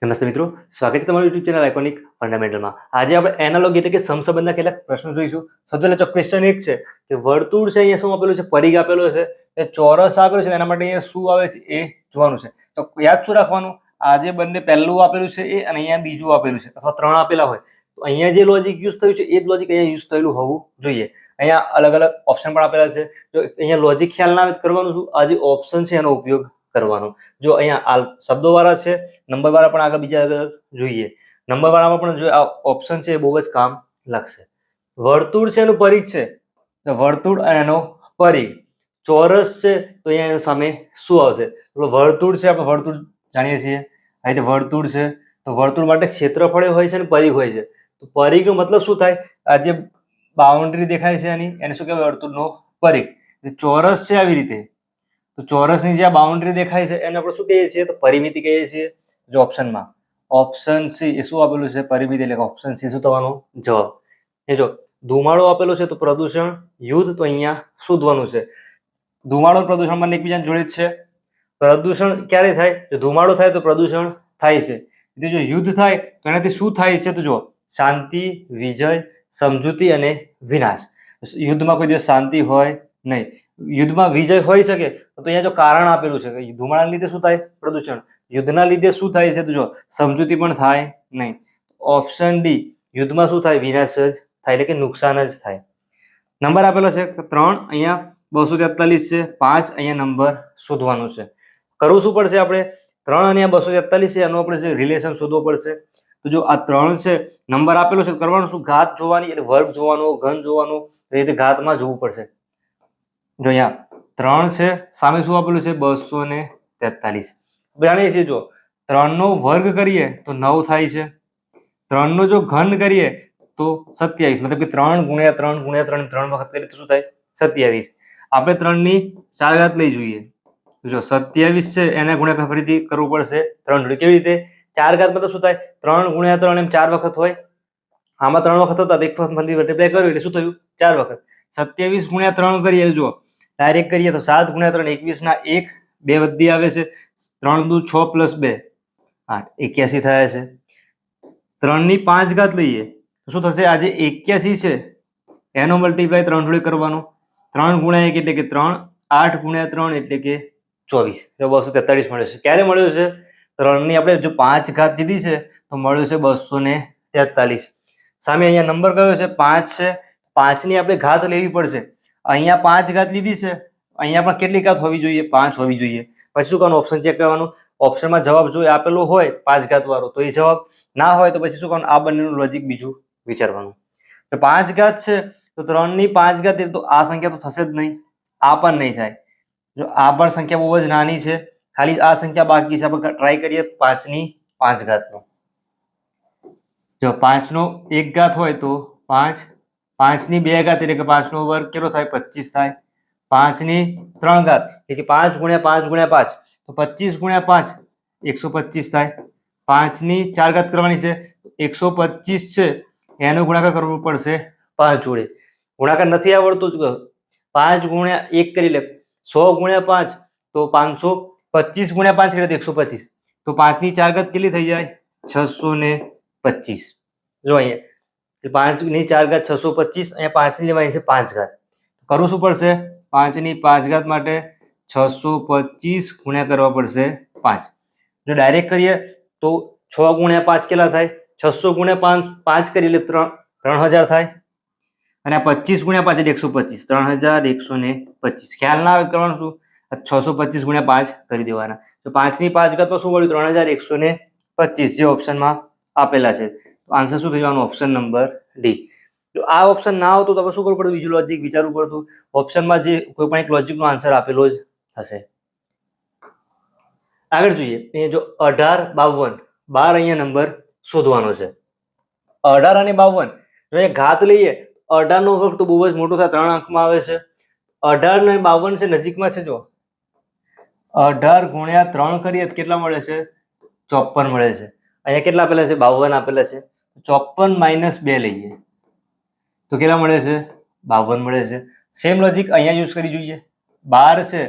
નમસ્તે મિત્રો, સ્વાગત છે તમારું યુટ્યુબ ચેનલ આઇકોનિક ફંડામેન્ટલમાં. આજે આપણે એનાલોગ એટલે કે સમસંબંધના કેટલાક પ્રશ્નો જોઈશું. સૌથી પહેલા ક્વેશ્ચન એક છે કે વર્તુળ છે, અહીંયા શું આપેલું છે? પરિઘ આપેલો છે. એ ચોરસ આપેલું છે, એના માટે અહીંયા શું આવે છે એ જોવાનું છે. તો યાદ શું રાખવાનું? આ જે બંને પહેલું આપેલું છે એ અને અહીંયા બીજું આપેલું છે, અથવા ત્રણ આપેલા હોય તો અહીંયા જે લોજિક યુઝ થયું છે એ જ લોજિક અહીંયા યુઝ થયેલું હોવું જોઈએ. અહીંયા અલગ અલગ ઓપ્શન પણ આપેલા છે. જો અહીંયા લોજિક ખ્યાલ ના આવે કરવાનું શું? આ જે ઓપ્શન છે એનો ઉપયોગ કરવાનો. જો અહીંયા શબ્દો વાળા છે, નંબર વાળા પણ આગળ બીજા આગળ જોઈએ. નંબર વાળામાં પણ જો આ ઓપ્શન છે એ બહુ જ કામ લાગશે. વર્તુળ છે એનું પરિઘ છે, તો વર્તુળ અને એનો પરિઘ. ચોરસ છે તો અહીંયા એની સામે શું આવશે? વર્તુળ છે, આપણે વર્તુળ જાણીએ છીએ. આ રીતે વર્તુળ છે તો વર્તુળ માટે ક્ષેત્રફળ હોય છે અને પરિઘ હોય છે. તો પરિઘનો મતલબ શું થાય? આ જે બાઉન્ડ્રી દેખાય છે એની, એને શું કહેવાય? વર્તુળનો પરિઘ. ચોરસ છે આવી રીતે, તો ચોરસની જે બાઉન્ડ્રી દેખાય છે એને આપણે શું કહીએ છીએ? તો પરિમિતિ કહીએ છીએ. જો ઓપ્શનમાં ઓપ્શન સી એ શું આપેલું છે? પરિમિતિ. એટલે ઓપ્શન સી શું થવાનો જવાબ? એ જો ધુમાડો આપેલો છે તો પ્રદૂષણ, યુદ્ધ, તો અહીંયા શોધવાનું છે. ધુમાડો પ્રદૂષણ બંને એકબીજાને જોડે જ છે. પ્રદૂષણ ક્યારે થાય? જો ધુમાડો થાય તો પ્રદૂષણ થાય છે. જો યુદ્ધ થાય તો એનાથી શું થાય છે? તો જો શાંતિ, વિજય, સમજૂતી અને વિનાશ. યુદ્ધમાં કોઈ દિવસ શાંતિ હોય નહીં. યુદ્ધમાં વિજય હોઈ શકે તો અહીંયા જો કારણ આપેલું છે કે ધુમાડાના લીધે શું થાય? પ્રદૂષણ. યુદ્ધના લીધે શું થાય છે? તો જો સમજૂતી પણ થાય નહીં. ઓપ્શન ડી, યુદ્ધમાં શું થાય? વિનાશ જ થાય, એટલે કે નુકસાન જ થાય. નંબર આપેલો છે 3, અહીંયા 243 છે. 5 અહીંયા નંબર શોધવાનો છે. કરવું શું પડશે? આપણે 3 અને 243 છે એનો આપણે રિલેશન શોધવો પડશે. તો જો આ 3 છે, નંબર આપેલો છે, કરવાનું શું? ઘાત જોવાની, એટલે વર્ગ જોવાનો, ઘન જોવાનો, એ રીતે ઘાતમાં જોવું પડશે. જો અહીંયા 3 છે, સામે શું આપેલું છે? 243. જાણીએ છીએ જો 3 નો વર્ગ કરીએ તો 9 થાય છે. 3 નો જો ઘન કરીએ તો 27. મતલબ કે 3 ગુણ્યા 3 ગુણ્યા 3 3 વખત કરીએ તો શું થાય? 27. આપણે 3 ની 4 ઘાત લઈ જોઈએ. જો 27 છે એને ગુણ્યા ફરીથી કરવું પડશે 3 જોડે. કેવી રીતે? 4 ઘાત મતલબ શું થાય? 3 ગુણ્યા 3 એમ 4 વખત હોય. આમાં 3 વખત હતા, એક વખત મલ્ટીપ્લાય કર્યું એટલે શું થયું? 4 વખત. 27 ગુણ્યા 3 કરીએ, જો ડાયરેક્ટ કરીએ તો 7 ગુણ્યા 3 21 ના 1, 2 વધી આવે છે. 3 દુ 6 પ્લસ 2 8, 81 થયા છે. 3 ની 5 ઘાત લઈએ તો શું થશે? આજે 81 છે એનો મલ્ટીપ્લાય 3 જોડે કરવાનો. 3 ગુણ્યા 1 એટલે કે 3, 8 ગુણ્યા 3 એટલે કે 24. જો 243 મળ્યો છે. ક્યારે મળ્યો છે? 3 ની આપણે જો 5 ઘાત દીધી છે તો મળ્યો છે 243. સામે અહીંયા નંબર કયો છે? 5 છે. 5 ની આપણે ઘાત લેવી પડશે. અહીંયા 5 ઘાત લીધી છે, અહીંયા પણ કેટલી ઘાત હોવી જોઈએ? 5 હોવી જોઈએ. પછી શું કરવાનું? ઓપ્શન ચેક કરવાનું. ઓપ્શનમાં જવાબ જો આપેલો હોય 5 ઘાત વાળો તો એ જવાબ, ના હોય તો પછી શું કરવાનું? આ બંનેનું લોજિક બીજું વિચારવાનું. તો 5 ઘાત છે તો 3 ની 5 ઘાત તો આ સંખ્યા તો થશે જ નહીં, આ પણ નહીં થાય. જો આ પણ સંખ્યા બહુ જ નાની છે, ખાલી આ સંખ્યા બાકી છે. આપણે ટ્રાય કરીએ 5 ની 5 ઘાતનો. જો 5 નો 1 ઘાત હોય તો 5, 5 ની 2 ઘાત એટલે કે 5 નો વર્ગ કેટલો થાય? 25 થાય. 5 ની 3 ઘાત એટલે કે 5 ગુણ્યા 5 ગુણ્યા 5 તો 25 ગુણ્યા 5 125 થાય. 5 ની 4 ઘાત કરવાની છે, 125 છે એનો ગુણાકાર કરવો પડશે 5 જોડે. ગુણાકાર નથી આવડતું જ 5 ગુણ્યા 1 કરી લે, 100 ગુણ્યા 5 તો 500, 25 ગુણ્યા 5 કરીએ તો 125. તો 5 ની 4 ઘાત કેટલી થઈ જાય? 625. જો અહીંયા 5 ની 4 ઘાત 625, અહીંયા 5 ની લેવાની છે 5 ઘાત. કરવું શું પડશે? 5 ની 5 ઘાત માટે 625 ગુણ્યા કરવા પડશે 5. જો ડાયરેક્ટ કરીએ તો 6 ગુણ્યા 5 કેટલા થાય? 600 ગુણ્યા 5 કરીએ એટલે 3000 થાય. અને 25 ગુણ્યા 5 એટલે 125, 3125. ખ્યાલ ના આવે કરવાનું શું? 625 ગુણ્યા 5 કરી દેવાના. તો 5 ની 5 ઘાત શું મળ્યું? 3125, જે ઓપ્શનમાં આપેલા છે. તો આન્સર શું થઈ જવાનું? Option number D. જો આ ઓપ્શન ના આવતો તો આપણે શું કરવું પડતું? બીજું લોજિક વિચારવું પડતું. ઓપ્શનમાં જે કોઈ પણ એક લોજિકનો આન્સર આપેલો જ હશે. આગળ જોઈએ. અહીંયા જો 18, 52, 12 અહીંયા નંબર શોધવાનો છે. 18 અને 52 જો અહીંયા ઘાત લઈએ, 18 નો વર્ગ તો બહુ જ મોટો થાય, 3 અંકમાં આવે છે. 18 અને 52 છે નજીકમાં છે. જો 18 ગુણ્યા 3 કરીએ તો કેટલા મળે છે? 54 મળે છે. અહીંયા કેટલા આપેલા છે? 52 આપેલા છે. 54 માઇનસ 2 લઈએ તો કેટલા મળે છે? 52 મળે છે. સેમ લોજિક અહીંયા યુઝ કરી જોઈએ. 12 છે,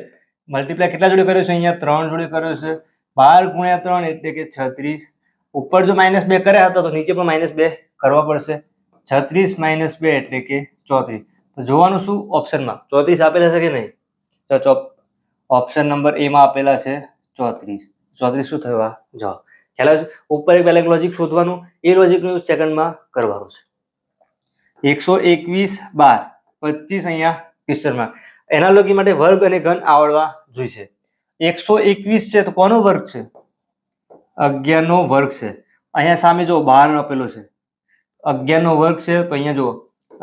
મલ્ટીપ્લાય કેટલા જોડે કર્યો છે? અહીંયા 3 જોડે કર્યો છે. 12 ગુણ્યા 3 એટલે કે 36. ઉપર જો -2 કર્યા હતા તો નીચે પણ -2 કરવા પડશે. 36 - 2 એટલે કે 34. તો જોવાનું શું ઓપ્શનમાં 34 આપેલા છે કે નહીં. તો ઓપ્શન નંબર એ માં આપેલા છે 34. 34 શું થયું? આ જવાબ. ખ્યાલ આવે છે? ઉપર એક પહેલા લોજિક શોધવાનું, એ લોજિકનું સેકન્ડમાં કરવાનું છે. 121 12 25 અહીંયા ક્વેશ્ચનમાં એનાલોગી માટે વર્ગ અને ઘન આવડવા જોઈશે. 121 છે તો કોનો વર્ગ છે? 11 નો વર્ગ છે. અહીંયા સામે જો 12 આપેલો છે, 11 નો વર્ગ છે તો અહીંયા જો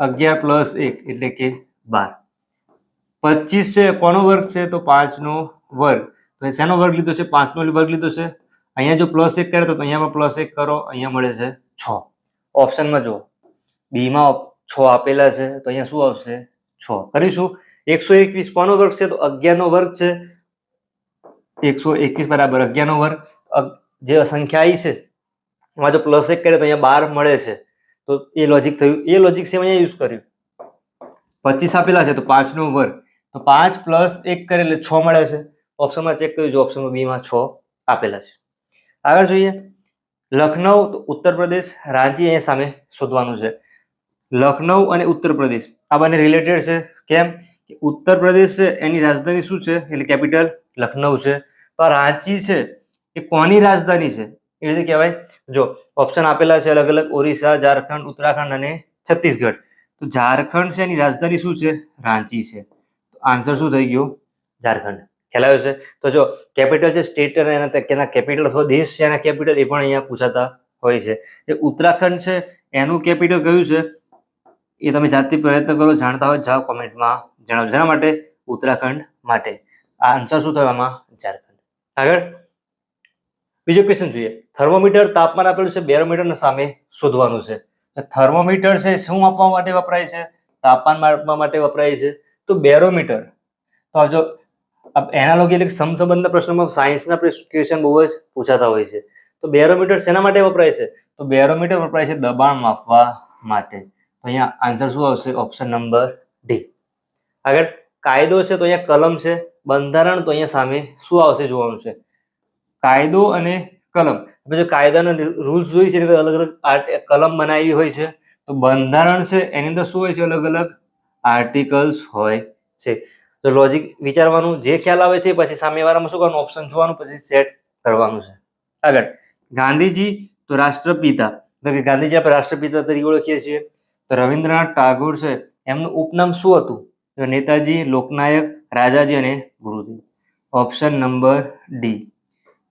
11 + 1 એટલે કે 12. 25 છે કોનો વર્ગ છે? તો 5 નો વર્ગ. તો શેનો વર્ગ લીધો છે? 5 નો વર્ગ લીધો છે. અહીંયા જો +1 કરે તો અહીંયા પણ +1 કરો, અહીંયા મળે છે 6. ઓપ્શનમાં જો બી માં 6 આપેલા છે તો અહીંયા શું આવશે? 6. કરીશું. 121 કોનો વર્ગ છે? તો 11 નો વર્ગ છે. 121 બરાબર 11 નો વર્ગ. જે સંખ્યા આવી છે એમાં જો +1 કરે તો અહીંયા 12 મળે છે. તો એ લોજિક થયું. એ લોજિક સેમ અહીંયા યુઝ કર્યું. 25 આપેલા છે તો 5 નો વર્ગ. તો 5 + 1 કરે એટલે 6 મળે છે. ઓપ્શનમાં ચેક કર્યું, જો ઓપ્શનમાં બી માં 6 આપેલા છે. આગળ જોઈએ. લખનઉ ઉત્તર પ્રદેશ, રાંચી અહીંયા સામે શોધવાનું છે. લખનઉ અને ઉત્તર પ્રદેશ આ બંને રિલેટેડ છે. કેમ? ઉત્તર પ્રદેશ છે એની રાજધાની શું છે? એટલે કેપિટલ લખનઉ છે. તો રાંચી છે એ કોની રાજધાની છે? એ રીતે કહેવાય. જો ઓપ્શન આપેલા છે અલગ અલગ: ઓરિસ્સા, ઝારખંડ, ઉત્તરાખંડ અને છત્તીસગઢ. તો ઝારખંડ છે એની રાજધાની શું છે? રાંચી છે. તો આન્સર શું થઈ ગયો? ઝારખંડ. ખ્યાલ આવ્યો છે? તો જો કેપિટલ છે સ્ટેટ અને એના કેપિટલ અથવા દેશ છે એના કેપિટલ એ પણ અહીંયા પૂછાતા હોય છે. જે ઉત્તરાખંડ છે એનું કેપિટલ કયું છે એ તમે જાતે પ્રયત્ન કરો, જાણતા હોય જાઓ કોમેન્ટમાં જણાવજો. જેના માટે? ઉત્તરાખંડ માટે. આ આન્સર શું થયો આમાં? ઝારખંડ. આગળ બીજો ક્વેશ્ચન જોઈએ. થર્મોમીટર તાપમાન આપેલું છે, બેરોમીટર સામે શોધવાનું છે. થર્મોમીટર છે શું માપવા માટે વપરાય છે? તાપમાન માપવા માટે વપરાય છે. તો બેરોમીટર તો જો એનાલોગી એટલે સમસંબંધના પ્રશ્નમાં સાયન્સના ક્વેશ્ચન બહુ જ પૂછાતા હોય છે. તો બેરોમીટર શેના માટે વપરાય છે? તો બેરોમીટર વપરાય છે દબાણ માપવા માટે. તો અહીંયા આન્સર શું આવશે? Option number D. આગળ કાયદો છે તો અહીંયા કલમ છે. બંધારણ તો અહીંયા સામે શું આવશે જોવાનું છે. કાયદો અને કલમ. આપણે જો કાયદાના રૂલ્સ જોઈએ છે એની અલગ અલગ કલમ બનાવી હોય છે. તો બંધારણ છે એની અંદર શું હોય છે? અલગ અલગ આર્ટિકલ્સ હોય છે. તો લોજિક વિચારવાનું, જે ખ્યાલ આવે છે પછી સામેવાળામાં શું કરવાનું? ઓપ્શન જોવાનું, પછી સેટ કરવાનું છે. આગળ ગાંધીજી તો રાષ્ટ્રપિતા, તો કે ગાંધીજી આપણે રાષ્ટ્રપિતા તરીકે ઓળખીએ છીએ. તો રવિન્દ્રનાથ ટાગોર છે એમનું ઉપનામ શું હતું? તો નેતાજી, લોકનાયક, રાજાજી અને ગુરુદેવ. Option number D.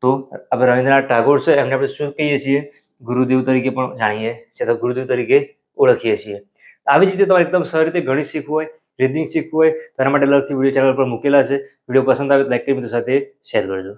તો આપણે રવિન્દ્રનાથ ટાગોર છે એમને આપણે શું કહીએ છીએ? ગુરુદેવ તરીકે પણ જાણીએ છીએ, તો ગુરુદેવ તરીકે ઓળખીએ છીએ. આવી જ રીતે તમારે એકદમ સરળ રીતે ગણિત શીખવું હોય, રીડિંગ શીખવું હોય તો એના માટે અલગથી વિડીયો ચેનલ પર મૂકેલા છે. વિડીયો પસંદ આવે તો લાઈક કરી મિત્રો સાથે શેર કરજો.